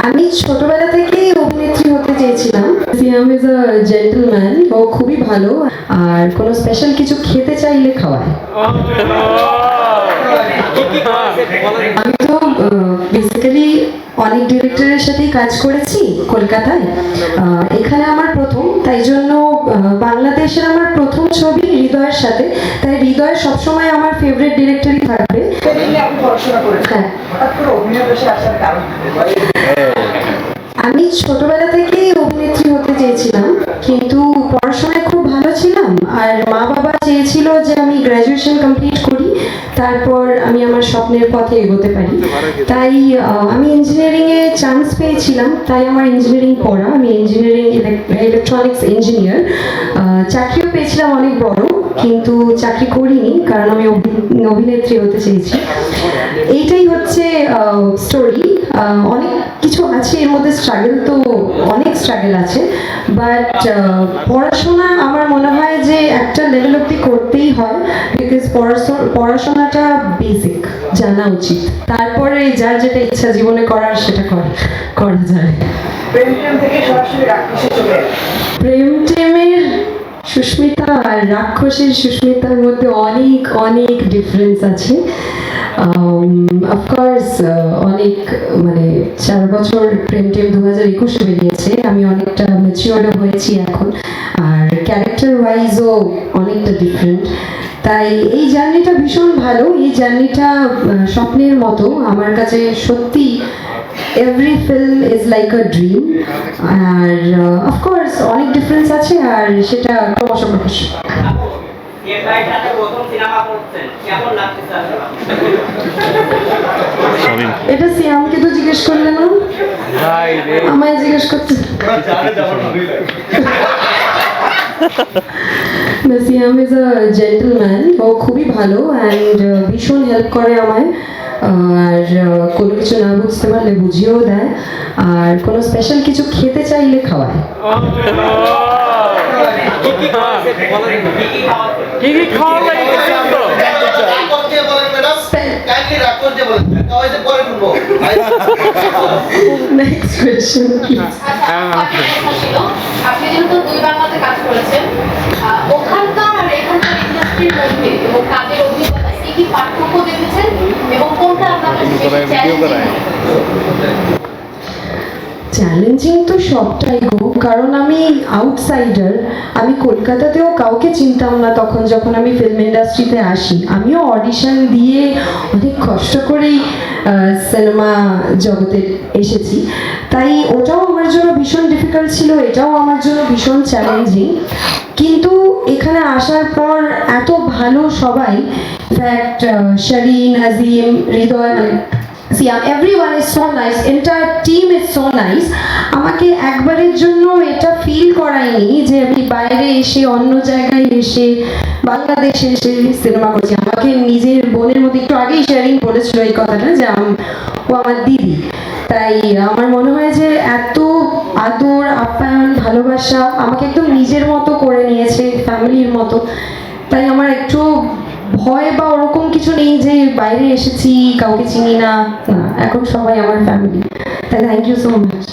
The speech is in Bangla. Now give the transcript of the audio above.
আমি ছোটবেলা থেকেই অভিনেত্রী হতে চেয়েছিলাম। সিয়াম ইজ আ জেন্টলম্যান, ও খুবই ভালো, আর কোনো স্পেশাল কিছু খেতে চাইলে খাওয়ায়। আমি তো বেসিক্যালি অনেক ডিরেক্টরের সাথেই কাজ করেছি কলকাতায়। এখানে আমার প্রথম, তাই জন্য বাংলাদেশের আমার প্রথম ছবি হৃদয়ের সাথে, তাই হৃদয় সবসময় আমার ফেভারিট ডিরেক্টরই থাকবে। আমি ছোটবেলা থেকেই অভিনেত্রী হতে চেয়েছিলাম, কিন্তু পড়াশোনায় খুব ভালো ছিলাম, আর মা বাবা চেয়েছিল যে আমি গ্র্যাজুয়েশন কমপ্লিট করি, তারপর আমি আমার স্বপ্নের পথে এগোতে পারি। তাই আমি ইঞ্জিনিয়ারিংয়ে চান্স পেয়েছিলাম, তাই আমার ইঞ্জিনিয়ারিং পড়া। আমি ইঞ্জিনিয়ারিং ইলেকট্রনিক্স ইঞ্জিনিয়ার। চাকরিও পেয়েছিলাম অনেক বড়, কিন্তু চাকরি করিনি কারণ আমি অভিনেত্রী হতে চেয়েছি। এইটাই হচ্ছে স্টোরি। অনেক কিছু আছে এর মধ্যে, স্ট্রাগল তো অনেক স্ট্রাগল আছে, বাট পড়াশোনা আমার মনে হয় যে একটা লেভেল অব্দি করতেই হয়, বিকজ পড়াশোনাটা বেসিক জানা উচিত, তারপরে যার যেটা ইচ্ছা জীবনে করার সেটা করা যায়। প্রেম টেমের সুস্মিতা আর রাক্ষসের সুস্মিতার মধ্যে অনেক অনেক ডিফারেন্স আছে। অফকোর্স অনেক, মানে 4 বছর প্রেম টেম 2021-এ বেরিয়েছে, আমি অনেকটা ম্যাচিওরও হয়েছি এখন, আর ক্যারেক্টার ওয়াইজও অনেকটা ডিফারেন্ট। তাই এই জার্নিটা ভীষণ ভালো, এই জার্নিটা স্বপ্নের মতো আমার কাছে সত্যি। Every film is like a dream, আর অফকোর্স অনেক ডিফারেন্স আছে, আর সেটা ক্রমশ প্রকাশ। এটা সিয়ামকে তো জিজ্ঞেস করলে না, আমায় জিজ্ঞেস করতে। সিয়াম ইজ আ জেন্টলম্যান, ও খুবই ভালো, অ্যান্ড ভীষণ হেল্প করে আমায়, আর কোনো কিছু না বুঝতে পারলে বুঝিয়েও দেয়, আর কোনো স্পেশাল কিছু খেতে চাইলে খাওয়ায়। Next question please. আপনি যেহেতু দুই বাংলাতে কাজ করেছেন, ওখানকার আর এখানকার ইন্ডাস্ট্রির মধ্যে এবং কাজের অভিজ্ঞতা কি পার্থক্য দেখেছেন, এবং কোনটা আপনার কাছে বেশি চ্যালেঞ্জিং? চ্যালেঞ্জিং তো সবটাই গো, কারণ আমি আউটসাইডার। আমি কলকাতাতেও কাউকে চিনতাম না তখন, যখন আমি ফিল্ম ইন্ডাস্ট্রিতে আসি। আমিও অডিশন দিয়ে অনেক কষ্ট করেই সিনেমা জগতে এসেছি, তাই ওটাও আমার জন্য ভীষণ ডিফিকাল্ট ছিল, এটাও আমার জন্য ভীষণ চ্যালেঞ্জিং। কিন্তু এখানে আসার পর এত ভালো সবাই, in fact Sharin, Azim, Hridoy, Siam, everyone is so nice, entire team is so nice. আমাকে একবারের জন্য এটা ফিল করায়নি যে আমি বাইরে এসে, অন্য জায়গায় এসে, বাংলাদেশে এসে সিনেমা করছি। আমাকে নিজের বোনের মধ্যে, একটু আগেই শেয়ারিং বলেছিল এই কথাটা, যে ও আমার দিদি। তাই আমার মনে হয় যে এত আদর, আপ্যায়ন, ভালোবাসা, আমাকে একদম নিজের মতো করে নিয়েছে, ফ্যামিলির মতো। তাই আমার একটু ভয় বা ওরকম কিছু নেই যে বাইরে এসেছি কাউকে চিনি না, এখন সবাই আমার ফ্যামিলি। তাই থ্যাংক ইউ সো মাচ।